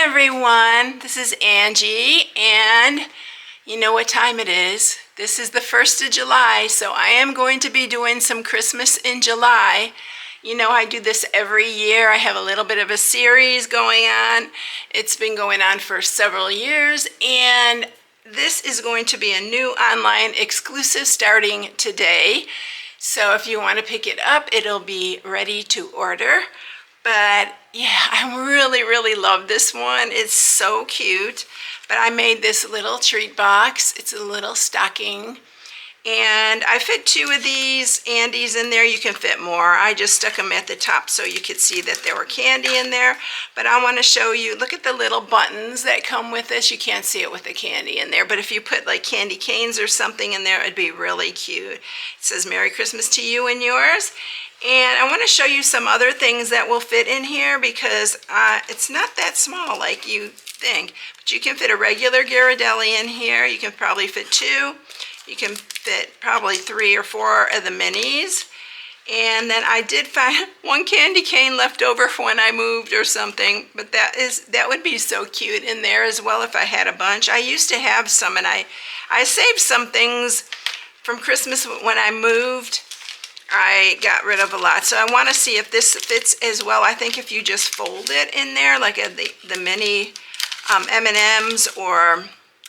everyone, this is Angie, and you know what time it is. This is the 1st of July, so I am going to be doing some Christmas in July. You know, I do this every year. I have a little bit of a series going on. It's been going on for several years, and this is going to be a new online exclusive starting today. So if you want to pick it up, it'll be ready to order. But yeah, I really love this one. It's so cute. But I made this little treat box. It's a little stocking. And I fit 2 of these Andes in there. You can fit more. I just stuck them at the top so you could see that there were candy in there. But I want to show you, look at the little buttons that come with this. You can't see it with the candy in there. But if you put like candy canes or something in there, it'd be really cute. It says Merry Christmas to you and yours. And I want to show you some other things that will fit in here because it's not that small like you think. But you can fit a regular Ghirardelli in here. You can probably fit 2. You can fit probably 3 or 4 of the minis. And then I did find 1 candy cane left over for when I moved or something. But that would be so cute in there as well if I had a bunch. I used to have some, and I saved some things from Christmas when I moved. I got rid of a lot, so I want to see if this fits as well. I think if you just fold it in there, like the mini M&Ms,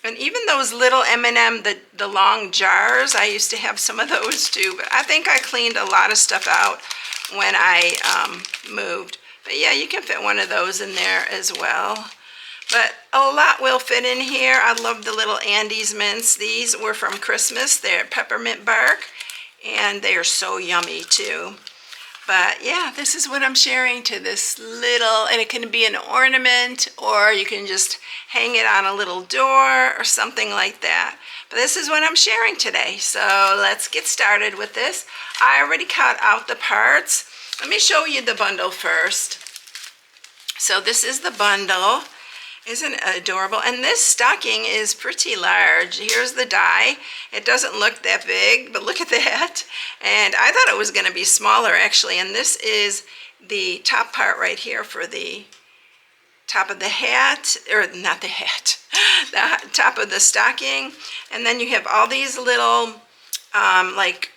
and even those little M&M, the long jars, I used to have some of those too. But I think I cleaned a lot of stuff out when I moved. But yeah, you can fit one of those in there as well. But a lot will fit in here. I love the little Andes mints. These were from Christmas. They're peppermint bark. And they are so yummy too. But yeah, this is what I'm sharing to this little, and it can be an ornament, or you can just hang it on a little door or something like that. But this is what I'm sharing today. So let's get started with this. I already cut out the parts. Let me show you the bundle first. So this is the bundle. Isn't it adorable? And this stocking is pretty large. Here's the die. It doesn't look that big, but look at that. And I thought it was going to be smaller actually. And this is the top part right here for the top of the hat, or not the hat, the top of the stocking. And then you have all these little like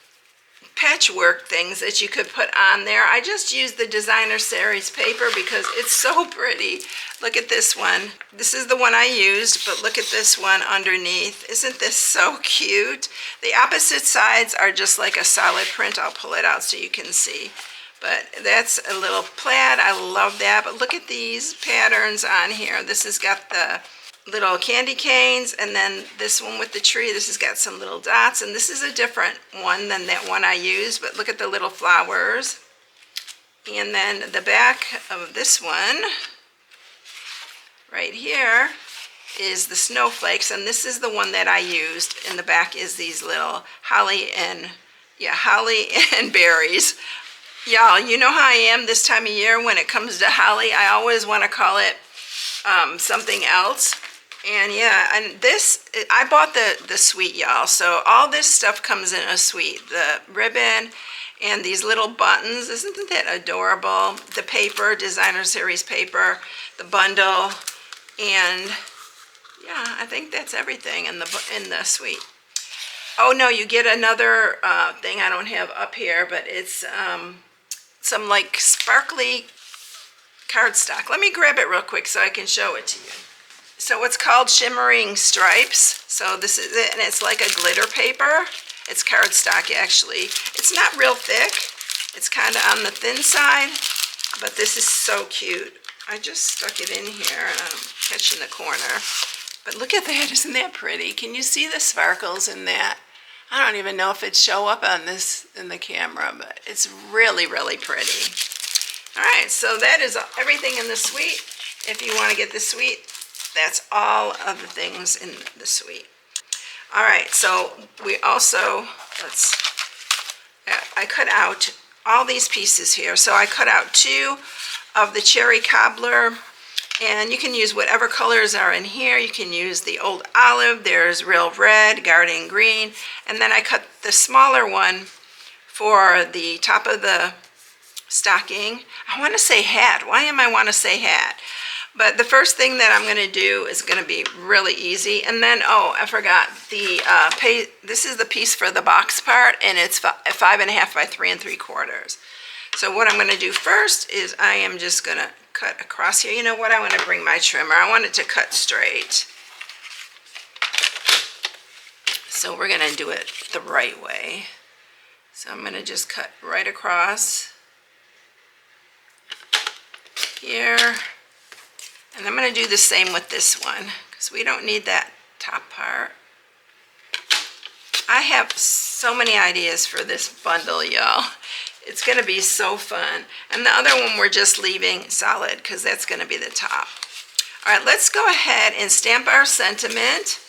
patchwork things that you could put on there. I just used the designer series paper because it's so pretty. Look at this one. This is the one I used, but look at this one underneath. Isn't this so cute? The opposite sides are just like a solid print. I'll pull it out so you can see. But that's a little plaid. I love that. But look at these patterns on here. This has got the little candy canes, and then this one with the tree, this has got some little dots, and this is a different one than that one I used, but look at the little flowers. And then the back of this one right here is the snowflakes, and this is the one that I used. In the back is these little holly and berries. Y'all, you know how I am this time of year when it comes to holly. I always want to call it something else. And yeah, and this, I bought the suite, y'all. So all this stuff comes in a suite. The ribbon and these little buttons. Isn't that adorable? The paper, designer series paper, the bundle, and yeah, I think that's everything in the suite. Oh no, you get another thing I don't have up here, but it's some like sparkly cardstock. Let me grab it real quick so I can show it to you. So it's called Shimmering Stripes. So this is it, and it's like a glitter paper. It's cardstock actually. It's not real thick. It's kind of on the thin side, but this is so cute. I just stuck it in here and I'm catching the corner. But look at that, isn't that pretty? Can you see the sparkles in that? I don't even know if it show up on this in the camera, but it's really pretty. All right, so that is everything in the suite. If you want to get the suite, that's all of the things in the suite. All right, so we also, I cut out all these pieces here. So I cut out 2 of the cherry cobbler, and you can use whatever colors are in here. You can use the old olive, there's real red, garden green, and then I cut the smaller one for the top of the stocking. I want to say hat. Why am I want to say hat? But the first thing that I'm going to do is going to be really easy. And then, oh, I forgot, this is the piece for the box part, and it's 5.5 by 3 3/4. So what I'm going to do first is I am just going to cut across here. You know what? I want to bring my trimmer. I want it to cut straight. So we're going to do it the right way. So I'm going to just cut right across here. And I'm going to do the same with this one because we don't need that top part. I have so many ideas for this bundle, y'all. It's going to be so fun. And the other one we're just leaving solid because that's going to be the top. All right, let's go ahead and stamp our sentiment,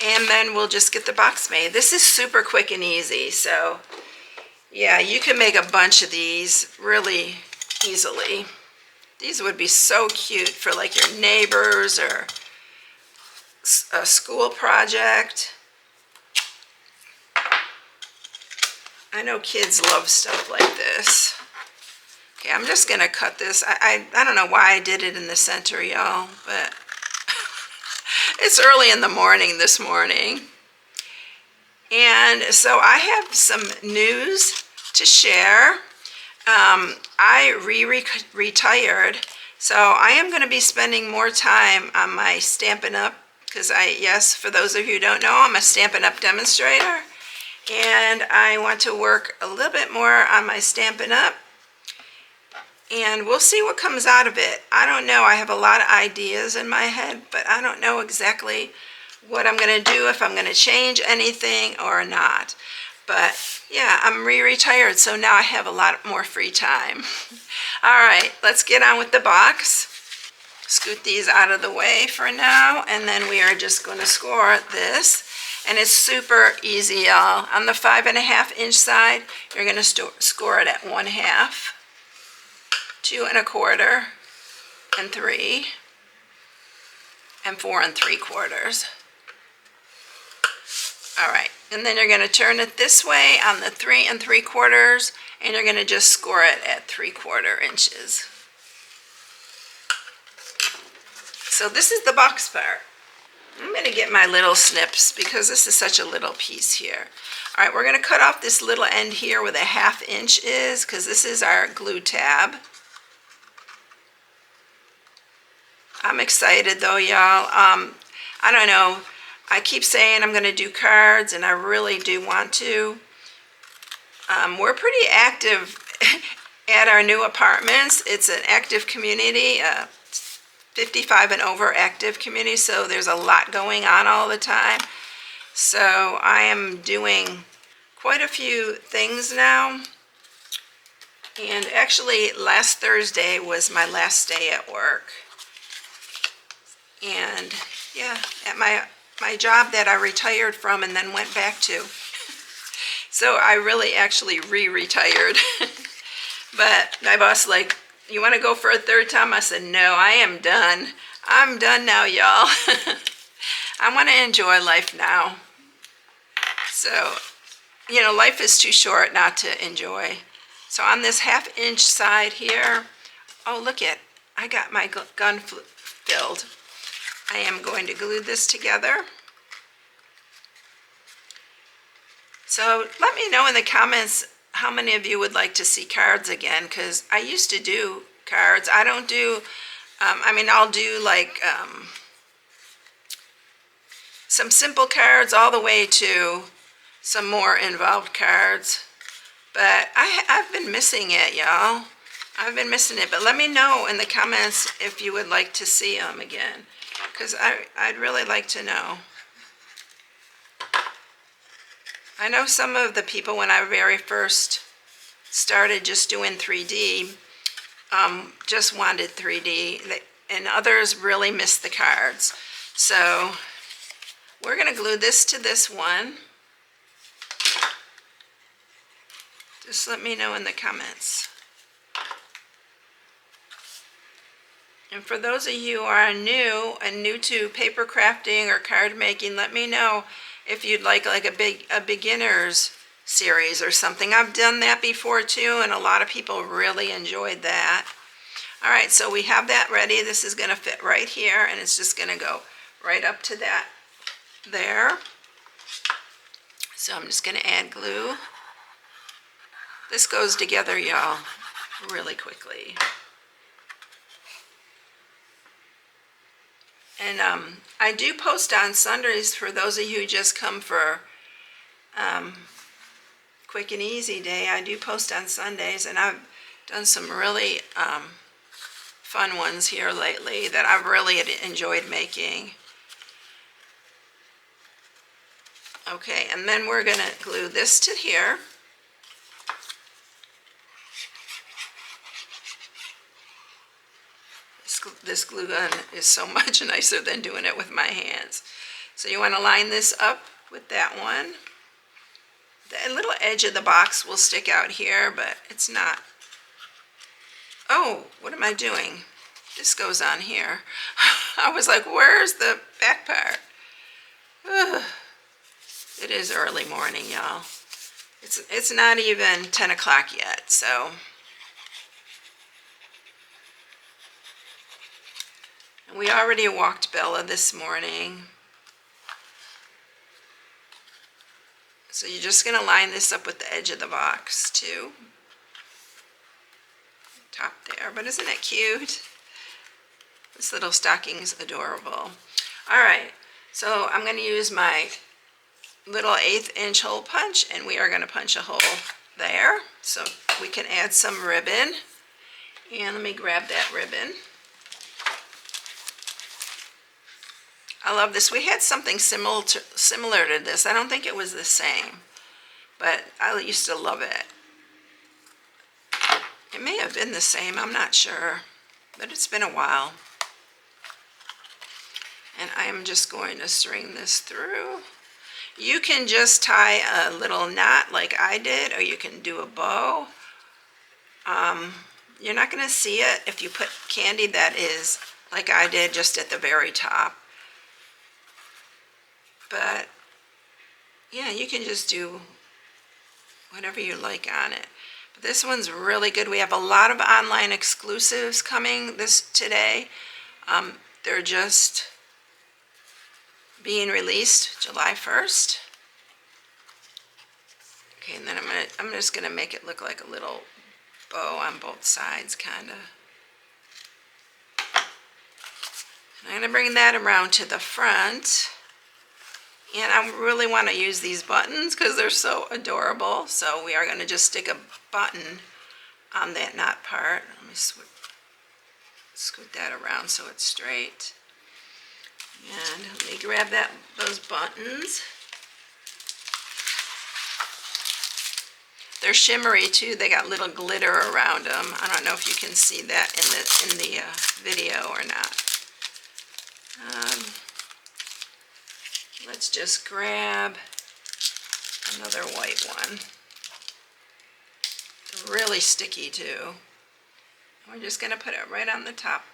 and then we'll just get the box made. This is super quick and easy, so yeah, you can make a bunch of these really easily. These would be so cute for like your neighbors or a school project. I know kids love stuff like this. Okay, I'm just gonna cut this. I don't know why I did it in the center, y'all, but it's early in the morning this morning. And so I have some news to share. I retired, so I am going to be spending more time on my Stampin' Up, because yes, for those of you who don't know, I'm a Stampin' Up demonstrator, and I want to work a little bit more on my Stampin' Up, and we'll see what comes out of it. I don't know. I have a lot of ideas in my head, but I don't know exactly what I'm going to do, if I'm going to change anything or not. But yeah, I'm retired, so now I have a lot more free time. All right, let's get on with the box. Scoot these out of the way for now, and then we are just going to score this. And it's super easy, y'all. On the 5.5 inch side, you're going to score it at 1/2, 2 1/4, and 3, and 4 3/4. All right, and then you're going to turn it this way on the 3 3/4, and you're going to just score it at 3/4 inches. So this is the box part. I'm going to get my little snips because this is such a little piece here. All right, we're going to cut off this little end here where the 1/2 inch is, because this is our glue tab. I'm excited though, y'all. I don't know. I keep saying I'm going to do cards, and I really do want to. We're pretty active at our new apartments. It's an active community, 55 and over active community, so there's a lot going on all the time. So I am doing quite a few things now. And actually, last Thursday was my last day at work. And yeah, at my job that I retired from and then went back to. So I really actually re-retired. But my boss like, you want to go for a third time? I said, no, I am done. I'm done now, y'all. I want to enjoy life now. So, you know, life is too short not to enjoy. So on this 1/2 inch side here, oh, look it, I got my gun filled. I am going to glue this together. So let me know in the comments how many of you would like to see cards again, because I used to do cards. I don't do, I'll do like some simple cards all the way to some more involved cards. But I've been missing it, y'all. I've been missing it. But let me know in the comments if you would like to see them again, because I'd really like to know. I know some of the people, when I very first started just doing 3D, just wanted 3D, and others really missed the cards. So we're going to glue this to this one. Just let me know in the comments. And for those of you who are new to paper crafting or card making, let me know if you'd like a beginner's series or something. I've done that before too, and a lot of people really enjoyed that. All right, so we have that ready. This is gonna fit right here, and it's just gonna go right up to that there. So I'm just gonna add glue. This goes together, y'all, really quickly. And I do post on Sundays for those of you who just come for quick and easy day. I do post on Sundays, and I've done some really fun ones here lately that I've really enjoyed making. Okay, and then we're gonna glue this to here. This glue gun is so much nicer than doing it with my hands. So you want to line this up with that one. The little edge of the box will stick out here, but it's not. Oh, what am I doing? This goes on here. I was like, where's the back part? Ugh. It is early morning, y'all. It's not even 10 o'clock yet, so. And we already walked Bella this morning. So you're just gonna line this up with the edge of the box too. Top there, but isn't it cute? This little stocking's adorable. All right, so I'm gonna use my little 1/8 inch hole punch, and we are gonna punch a hole there so we can add some ribbon. And let me grab that ribbon. I love this. We had something similar to this. I don't think it was the same, but I used to love it. It may have been the same, I'm not sure, but it's been a while. And I am just going to string this through. You can just tie a little knot like I did, or you can do a bow. You're not going to see it if you put candy that is like I did, just at the very top. But yeah, you can just do whatever you like on it. But this one's really good. We have a lot of online exclusives coming today. They're just being released July 1st. Okay, and then I'm just gonna make it look like a little bow on both sides, kinda. And I'm gonna bring that around to the front. And I really want to use these buttons because they're so adorable. So we are going to just stick a button on that knot part. Let me scoot that around so it's straight. And let me grab those buttons. They're shimmery too. They got little glitter around them. I don't know if you can see that in the video or not. Let's just grab another white one. They're really sticky too. We're just going to put it right on the top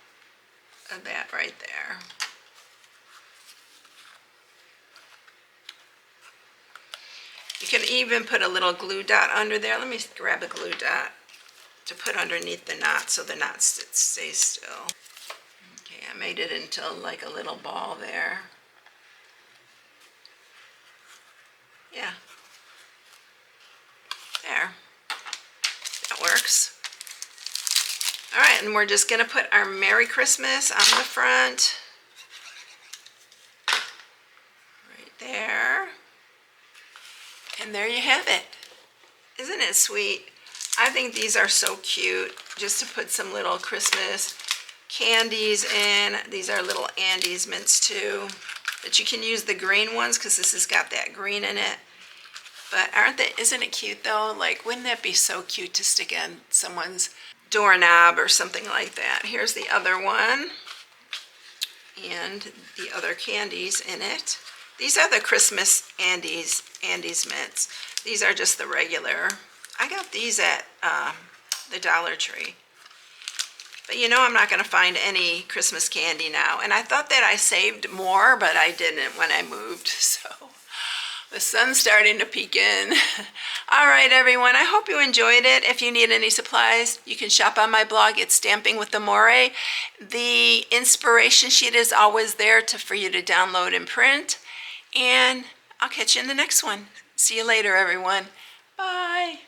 of that right there. You can even put a little glue dot under there. Let me grab a glue dot to put underneath the knot so the knot stays still. Okay, I made it into like a little ball there. Yeah, there, that works. All right, and we're just gonna put our Merry Christmas on the front, right there. And there you have it. Isn't it sweet? I think these are so cute, just to put some little Christmas candies in. These are little Andes mints too. But you can use the green ones because this has got that green in it. But isn't it cute though? Like, wouldn't that be so cute to stick in someone's doorknob or something like that? Here's the other one. And the other candies in it. These are the Christmas Andes mints. These are just the regular. I got these at the Dollar Tree. But you know I'm not going to find any Christmas candy now. And I thought that I saved more, but I didn't when I moved. So The sun's starting to peek in. All right, everyone. I hope you enjoyed it. If you need any supplies, you can shop on my blog. It's Stamping with Amore. The inspiration sheet is always there for you to download and print. And I'll catch you in the next one. See you later, everyone. Bye.